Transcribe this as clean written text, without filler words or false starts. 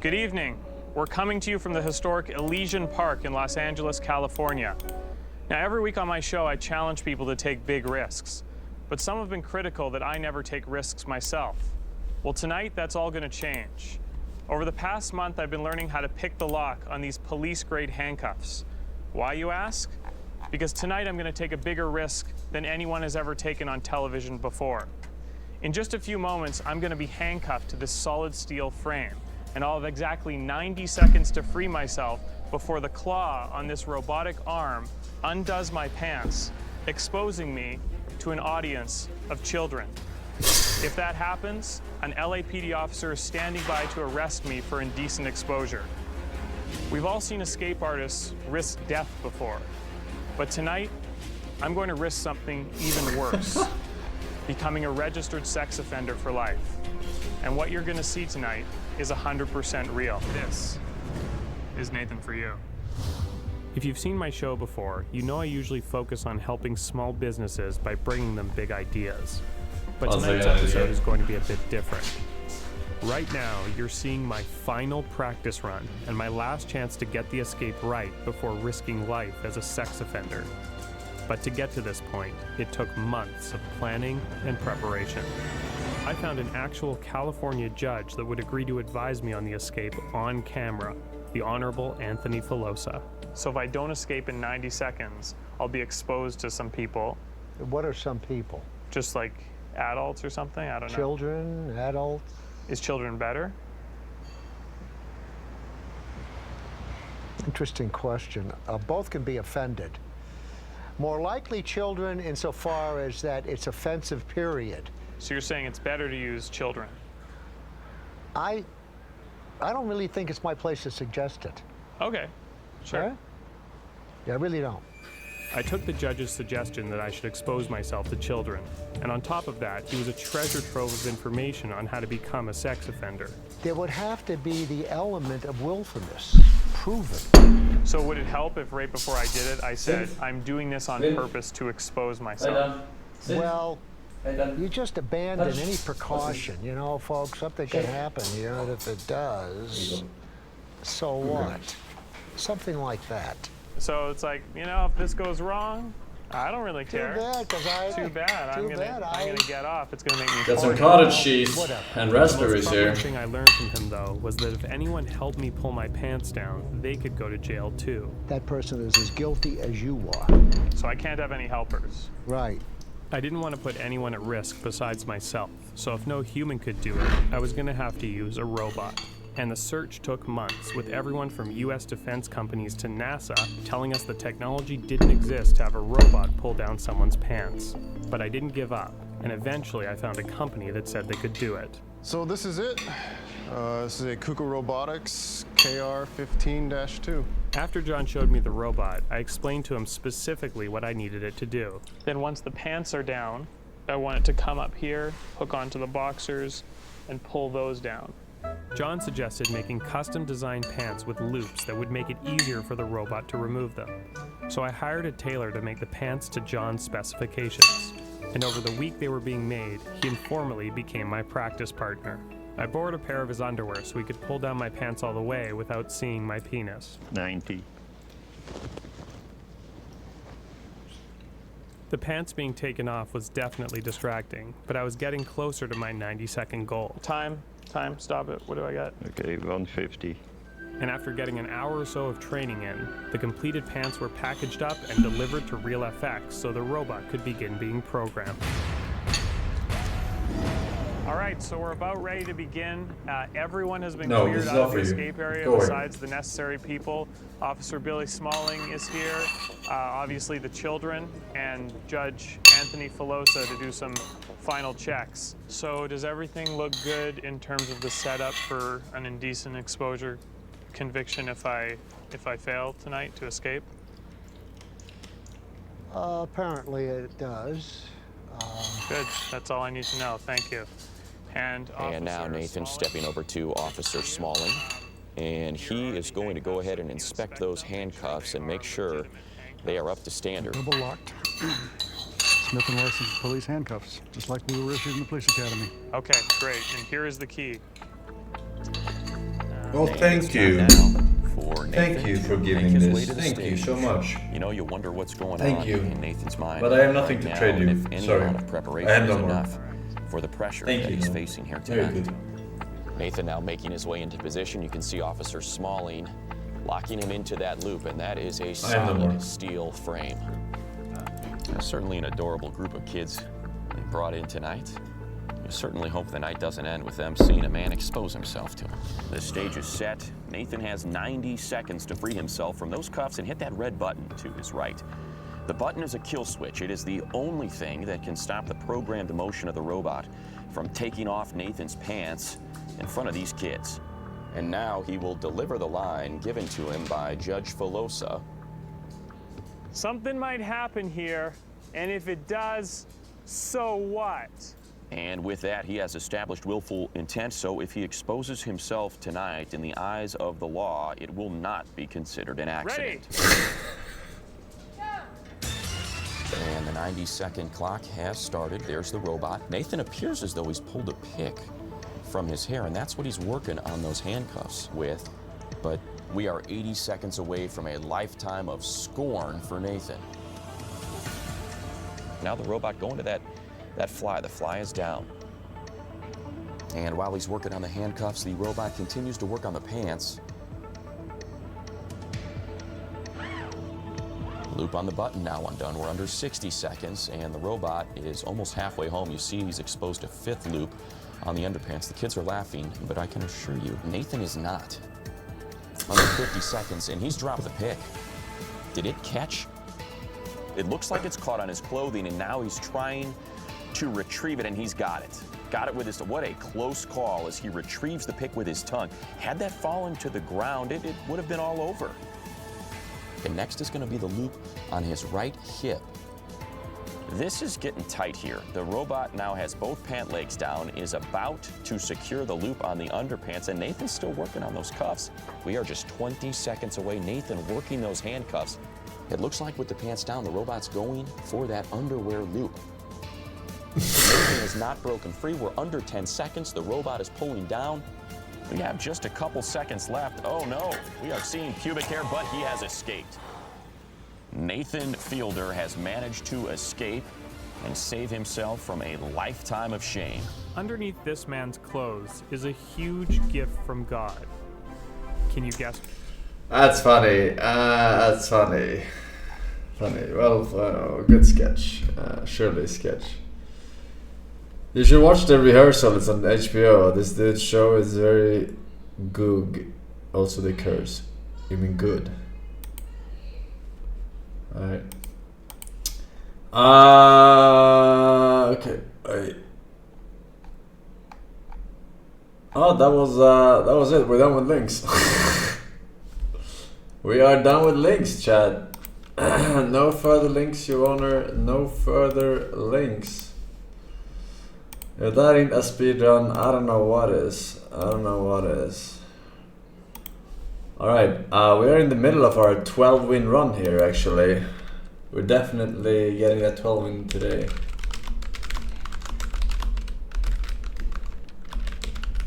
Good evening. We're coming to you from the historic Elysian Park in Los Angeles, California. Now, every week on my show, I challenge people to take big risks, but some have been critical that I never take risks myself. Well, tonight, that's all going to change. Over the past month, I've been learning how to pick the lock on these police-grade handcuffs. Why, you ask? Because tonight, I'm going to take a bigger risk than anyone has ever taken on television before. In just a few moments, I'm going to be handcuffed to this solid steel frame, and I'll have exactly 90 seconds to free myself before the claw on this robotic arm undoes my pants, exposing me to an audience of children. If that happens, an LAPD officer is standing by to arrest me for indecent exposure. We've all seen escape artists risk death before, but tonight, I'm going to risk something even worse, becoming a registered sex offender for life. And what you're going to see tonight is 100% real. This is Nathan for you. If you've seen my show before, you know I usually focus on helping small businesses by bringing them big ideas. But tonight's episode is going to be a bit different. Right now, you're seeing my final practice run and my last chance to get the escape right before risking life as a sex offender. But to get to this point, it took months of planning and preparation. I found an actual California judge that would agree to advise me on the escape on camera, the Honorable Anthony Filosa. So if I don't escape in 90 seconds, I'll be exposed to some people. What are some people? Just like adults or something? I don't know. Children, adults? Is children better? Interesting question. Both can be offended. More likely children insofar as that it's offensive, period. So you're saying it's better to use children? I don't really think it's my place to suggest it. Okay, sure. Right? Yeah, I really don't. I took the judge's suggestion that I should expose myself to children. And on top of that, he was a treasure trove of information on how to become a sex offender. There would have to be the element of willfulness, proven. So would it help if right before I did it, I said, I'm doing this on purpose to expose myself? Well, you just abandon any precaution, you know, folks. Something can happen, you know, and if it does, so what? Something like that. So it's like, you know, if this goes wrong, I don't really care. Too bad, I'm gonna get off. It's gonna make me got some cottage cheese and raspberries here. The thing I learned from him, though, was that if anyone helped me pull my pants down, they could go to jail too. That person is as guilty as you are. So I can't have any helpers. Right. I didn't want to put anyone at risk besides myself, so if no human could do it, I was gonna have to use a robot. And the search took months, with everyone from US defense companies to NASA telling us the technology didn't exist to have a robot pull down someone's pants. But I didn't give up, and eventually I found a company that said they could do it. So this is it. This is a Kuka Robotics KR15-2. After John showed me the robot, I explained to him specifically what I needed it to do. Then once the pants are down, I want it to come up here, hook onto the boxers, and pull those down. John suggested making custom-designed pants with loops that would make it easier for the robot to remove them. So I hired a tailor to make the pants to John's specifications. And over the week they were being made, he informally became my practice partner. I borrowed a pair of his underwear so he could pull down my pants all the way without seeing my penis. 90. The pants being taken off was definitely distracting, but I was getting closer to my 90-second goal. Time, stop it. What do I got? Okay, 150. And after getting an hour or so of training in, the completed pants were packaged up and delivered to RealFX so the robot could begin being programmed. All right, so we're about ready to begin. Everyone has been cleared out of the escape area besides the necessary people. Officer Billy Smalling is here, obviously the children, and Judge Anthony Filosa to do some final checks. So does everything look good in terms of the setup for an indecent exposure conviction if I fail tonight to escape? Apparently it does. Good, that's all I need to know, thank you. And now Nathan's stepping over to Officer Smalling, and he is going to go ahead and inspect those handcuffs and make sure they are up to standard. Double locked. Smith & Wesson police handcuffs, just like we were issued in the police academy. Okay, great. And here is the key. Well, And thank it's you. time now for Thank Nathan you for to giving make his this. way to the Thank you so stage. much. You know, you wonder what's going Thank on you. in Nathan's mind. But I have nothing right to now, trade and you. if any Sorry. amount of I preparation have is no more. enough for the pressure Thank that you, he's though. facing here Very tonight. good. Nathan now making his way into position. You can see Officer Smalling locking him into that loop, and that is a I have no more. solid steel frame. Certainly an adorable group of kids they brought in tonight. You certainly hope the night doesn't end with them seeing a man expose himself to him. The stage is set. Nathan has 90 seconds to free himself from those cuffs and hit that red button to his right. The button is a kill switch. It is the only thing that can stop the programmed motion of the robot from taking off Nathan's pants in front of these kids. And now he will deliver the line given to him by Judge Filosa. Something might happen here, and if it does, so what? And with that, he has established willful intent, so if he exposes himself tonight in the eyes of the law, it will not be considered an accident. And the 90-second clock has started. There's the robot. Nathan appears as though he's pulled a pick from his hair, and that's what he's working on those handcuffs with. But we are 80 seconds away from a lifetime of scorn for Nathan. Now the robot going to that fly. The fly is down. And while he's working on the handcuffs, the robot continues to work on the pants. Loop on the button now undone. We're under 60 seconds, and the robot is almost halfway home. You see he's exposed a 5th loop on the underpants. The kids are laughing, but I can assure you, Nathan is not. Under 50 seconds, and he's dropped the pick. Did it catch? It looks like it's caught on his clothing, and now he's trying to retrieve it, and he's got it. Got it with his, what a close call as he retrieves the pick with his tongue. Had that fallen to the ground, it would have been all over. And next is going to be the loop on his right hip. This is getting tight here. The robot now has both pant legs down, is about to secure the loop on the underpants, and Nathan's still working on those cuffs. We are just 20 seconds away. Nathan working those handcuffs. It looks like with the pants down, the robot's going for that underwear loop. Nathan is not broken free. We're under 10 seconds. The robot is pulling down. We have just a couple seconds left. Oh no, we are seeing pubic hair, but he has escaped. Nathan Fielder has managed to escape and save himself from a lifetime of shame. Underneath this man's clothes is a huge gift from God. Can you guess? That's funny. That's funny. Funny. Well, good sketch. Surely sketch. You should watch the rehearsal. It's on HBO. This dude's show is very goog. Also the curse. You mean good. Alright. Okay. Wait. Oh, that was it. We're done with links. We are done with links, chat. No further links, Your Honor. No further links. If that ain't a speedrun, I don't know what is. Alright, we are in the middle of our 12-win run here, actually. We're definitely getting a 12-win today.